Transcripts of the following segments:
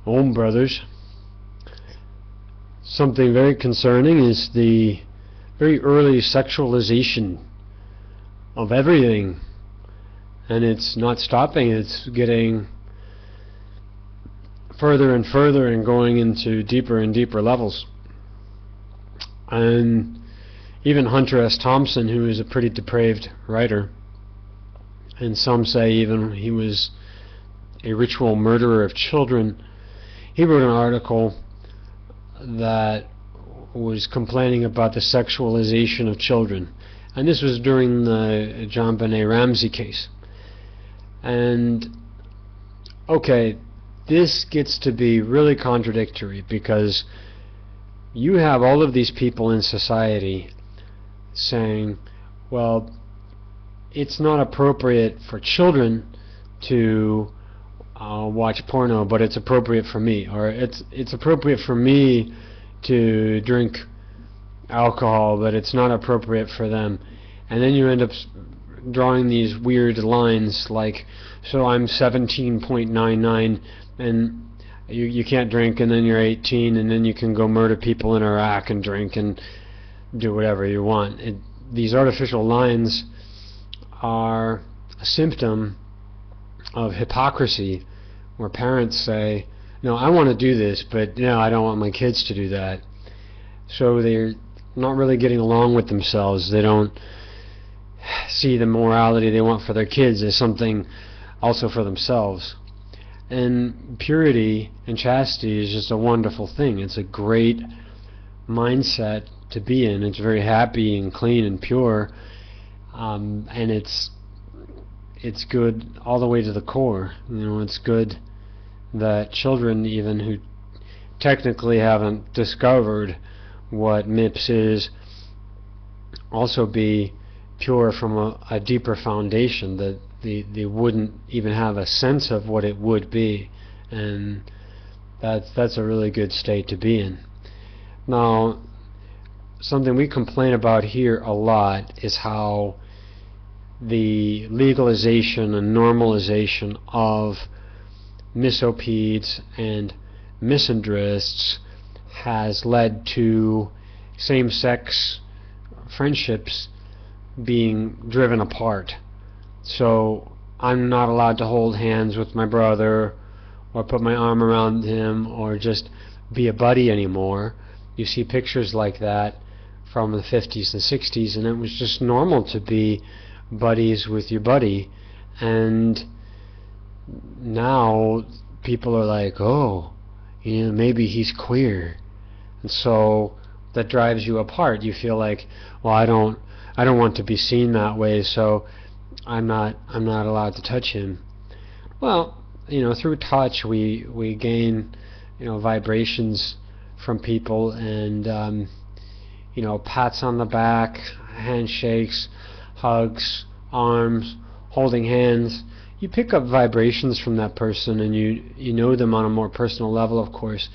Home, brothers. Something very concerning is the very early sexualization of everything, and it's not stopping. It's getting further and further and going into deeper and deeper levels. And even Hunter S. Thompson, who is a pretty depraved writer, and some say even he was a ritual murderer of children, he wrote an article that was complaining about the sexualization of children. And this was during the John Benet Ramsey case. And okay, this gets to be really contradictory, because you have all of these people in society saying, well, it's not appropriate for children to watch porno, but it's appropriate for me, or it's appropriate for me to drink alcohol, but it's not appropriate for them. And then you end up drawing these weird lines like, so I'm 17.99 and you can't drink, and then you're 18 and then you can go murder people in Iraq and drink and do whatever you want. These artificial lines are a symptom of hypocrisy, where parents say, no, I want to do this, but no, I don't want my kids to do that. So they're not really getting along with themselves. They don't see the morality they want for their kids as something also for themselves. And purity and chastity is just a wonderful thing. It's a great mindset to be in. It's very happy and clean and pure, and it's good all the way to the core. It's good that children, even who technically haven't discovered what MIPS is, also be pure from a deeper foundation, that they wouldn't even have a sense of what it would be. And that's a really good state to be in. Now, something we complain about here a lot is how the legalization and normalization of misopeds and misandrists has led to same-sex friendships being driven apart. So I'm not allowed to hold hands with my brother or put my arm around him or just be a buddy anymore. You see pictures like that from the 50s and 60s, and it was just normal to be buddies with your buddy. And now people are like, oh, maybe he's queer, and so that drives you apart. You feel like, well, I don't want to be seen that way, so I'm not allowed to touch him. Well, through touch we gain vibrations from people, and pats on the back, handshakes, hugs, arms, holding hands. You pick up vibrations from that person, and you know them on a more personal level, of course,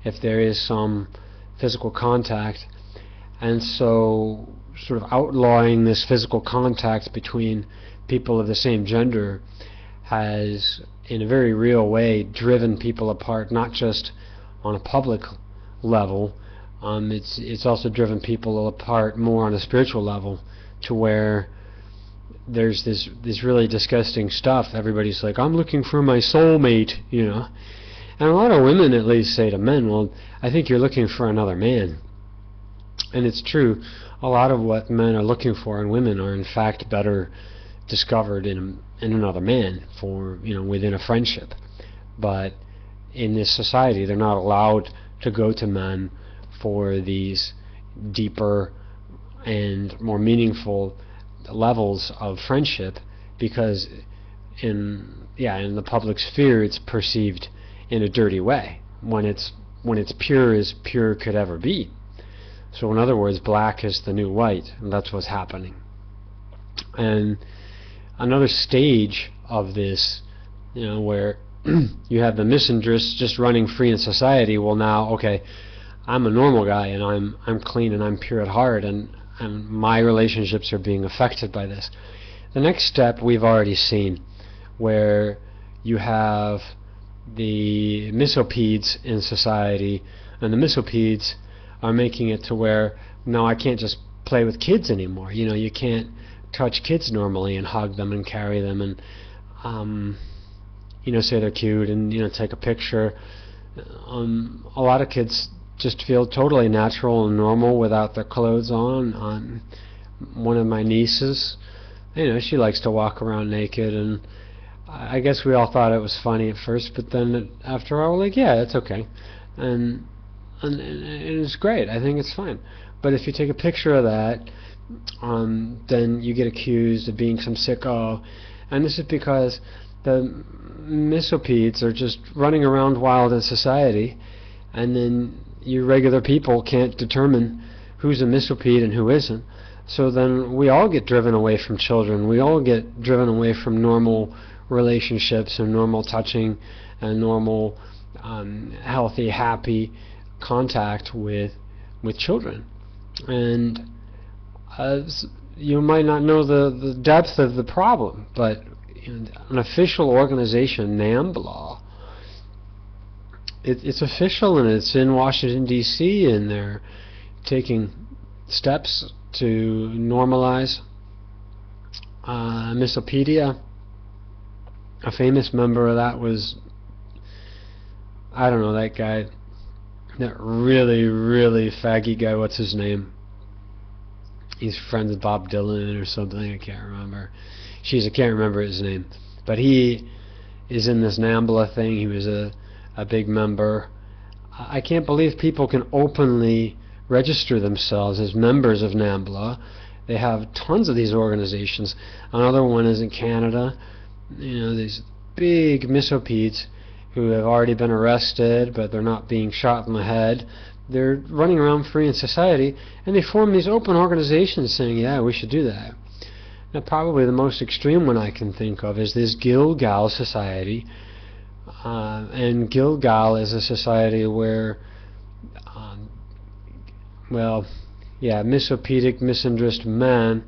if there is some physical contact. And so sort of outlawing this physical contact between people of the same gender has, in a very real way, driven people apart, not just on a public level. It's also driven people apart more on a spiritual level, to where there's this really disgusting stuff. Everybody's like, I'm looking for my soulmate, And a lot of women at least say to men, well, I think you're looking for another man. And it's true. A lot of what men are looking for in women are in fact better discovered in another man, for within a friendship. But in this society, they're not allowed to go to men for these deeper and more meaningful levels of friendship, because in the public sphere it's perceived in a dirty way, when it's pure as pure could ever be. So in other words, black is the new white, and that's what's happening. And another stage of this, where you have the misandrists just running free in society. Well, now, okay, I'm a normal guy, and I'm clean, and I'm pure at heart, and my relationships are being affected by this. The next step we've already seen, where you have the misopeds in society, and the misopeds are making it to where now I can't just play with kids anymore. You know, you can't touch kids normally and hug them and carry them and you know, say they're cute and, you know, take a picture. A lot of kids just feel totally natural and normal without their clothes on. One of my nieces, you know, she likes to walk around naked, and I guess we all thought it was funny at first, but then after a while we're like, yeah, it's okay, and it's great. I think it's fine. But if you take a picture of that, then you get accused of being some sicko, and this is because the misopeds are just running around wild in society, and then you regular people can't determine who's a misopede and who isn't. So then we all get driven away from children. We all get driven away from normal relationships and normal touching and normal healthy, happy contact with children. And you might not know the depth of the problem, but an official organization, NAMBLA, it's official, and it's in Washington, D.C., and they're taking steps to normalize misopedia. A famous member of that was, I don't know, that guy, that really, really faggy guy, what's his name? He's friends with Bob Dylan or something, I can't remember. I can't remember his name. But he is in this NAMBLA thing. He was a big member. I can't believe people can openly register themselves as members of NAMBLA. They have tons of these organizations. Another one is in Canada. You know, these big misopeds who have already been arrested, but they're not being shot in the head. They're running around free in society, and they form these open organizations saying, yeah, we should do that. Now, probably the most extreme one I can think of is this Gilgal Society. And Gilgal is a society where, misopedic, misandrist men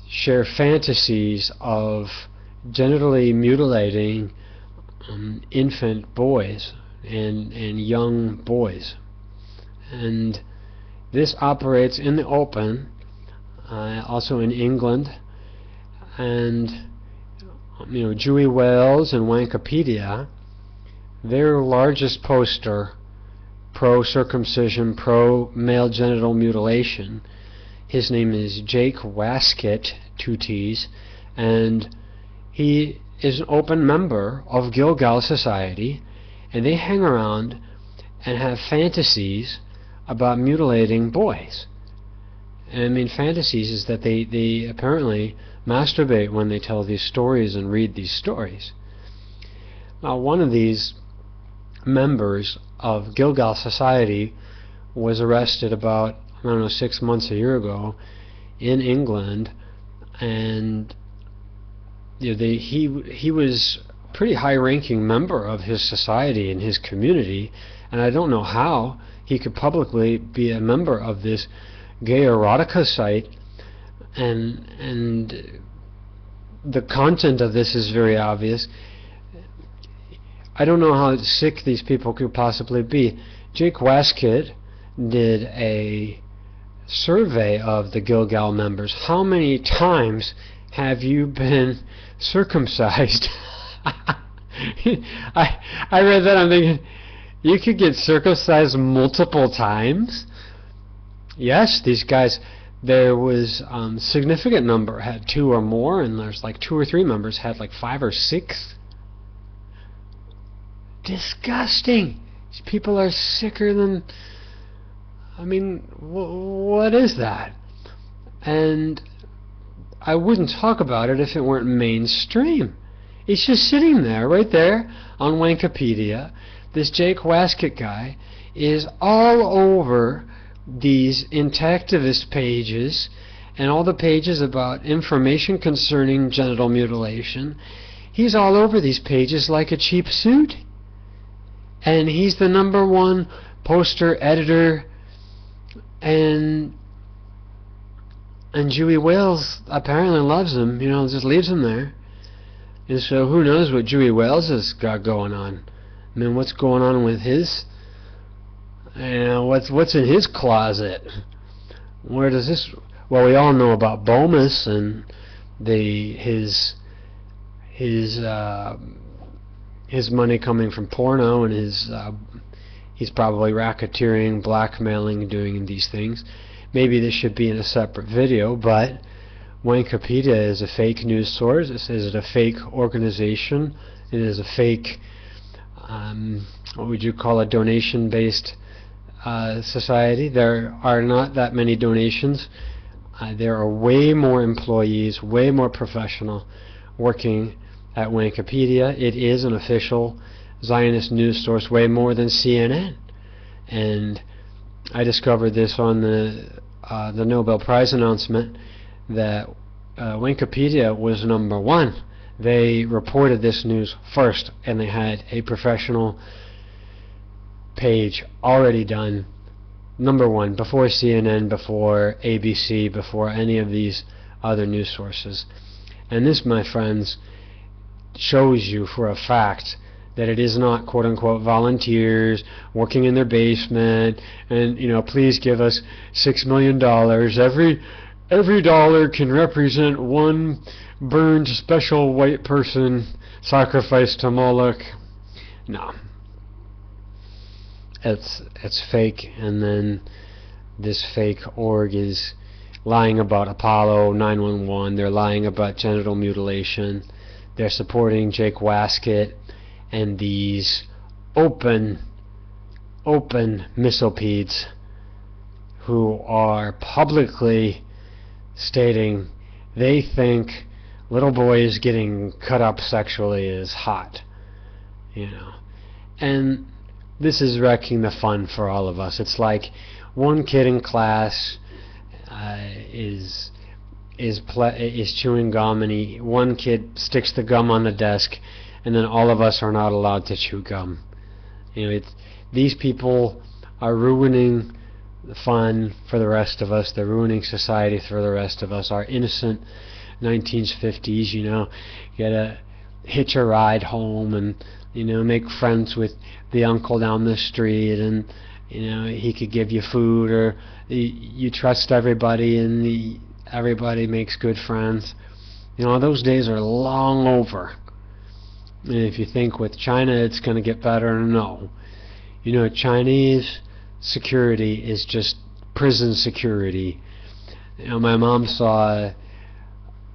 share fantasies of genitally mutilating infant boys and young boys. And this operates in the open, also in England, and you know, Jewy Wales and Wankopedia, their largest poster pro-circumcision, pro-male genital mutilation, his name is Jake Waskett, 2 T's, and he is an open member of Gilgal Society, and they hang around and have fantasies about mutilating boys. And I mean, fantasies is that they apparently masturbate when they tell these stories and read these stories. Now, one of these members of Gilgal Society was arrested about, 6 months, a year ago in England, and he was a pretty high-ranking member of his society and his community, and I don't know how he could publicly be a member of this gay erotica site, and the content of this is very obvious. I don't know how sick these people could possibly be. Jake Waskett did a survey of the Gilgal members. How many times have you been circumcised? I read that, I'm thinking, you could get circumcised multiple times? Yes, these guys, there was a significant number had 2 or more, and there's like 2 or 3 members had like 5 or 6. Disgusting. These people are sicker than, I mean, what is that? And I wouldn't talk about it if it weren't mainstream. It's just sitting there, right there on Wankopedia. This Jake Waskett guy is all over these intactivist pages and all the pages about information concerning genital mutilation. He's all over these pages like a cheap suit. And he's the #1 poster editor, and Jewy Wales apparently loves him, just leaves him there. And so who knows what Dewey Wales has got going on. I mean, what's going on with his, what's in his closet? Where does this, well, we all know about Bomas and his money coming from porno, and he's probably racketeering, blackmailing, doing these things. Maybe this should be in a separate video, but Wikipedia is a fake news source. Is it a fake organization? It is a fake, what would you call a donation-based society. There are not that many donations. There are way more employees, way more professional working at Wikipedia. It is an official Zionist news source, way more than CNN. And I discovered this on the Nobel Prize announcement that Wikipedia was #1. They reported this news first, and they had a professional page already done, #1, before CNN, before ABC, before any of these other news sources. And this, my friends, shows you for a fact that it is not quote-unquote volunteers working in their basement and, please give us $6 million. Every dollar can represent one burned special white person sacrificed to Moloch. No. It's fake. And then this fake org is lying about Apollo 911. They're lying about genital mutilation. They're supporting Jake Waskett and these open misopedes who are publicly stating they think little boys getting cut up sexually is hot, and this is wrecking the fun for all of us. It's like one kid in class is chewing gum, and one kid sticks the gum on the desk, and then all of us are not allowed to chew gum. These people are ruining the fun for the rest of us. They're ruining society for the rest of us. Our innocent 1950s, you gotta hitch a ride home and make friends with the uncle down the street, and he could give you food, or you trust everybody and everybody makes good friends. Those days are long over. And if you think with China it's going to get better, no. Chinese security is just prison security. My mom saw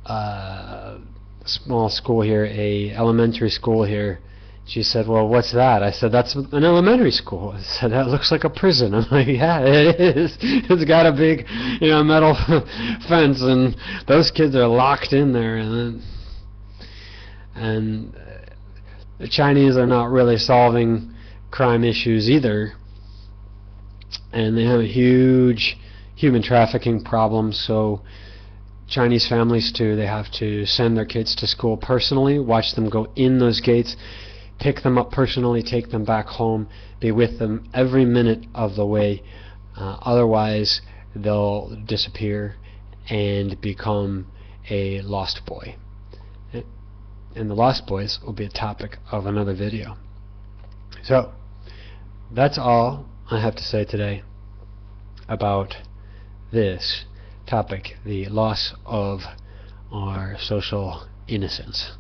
a small school here, a elementary school here. She said, "Well, what's that?" I said, "That's an elementary school." I said, "That looks like a prison." I'm like, "Yeah, it is. It's got a big, metal fence, and those kids are locked in there." And the Chinese are not really solving crime issues either, and they have a huge human trafficking problem. So Chinese families too, they have to send their kids to school personally, watch them go in those gates, pick them up personally, take them back home, be with them every minute of the way. Otherwise, they'll disappear and become a lost boy. And the lost boys will be a topic of another video. So, that's all I have to say today about this topic, the loss of our social innocence.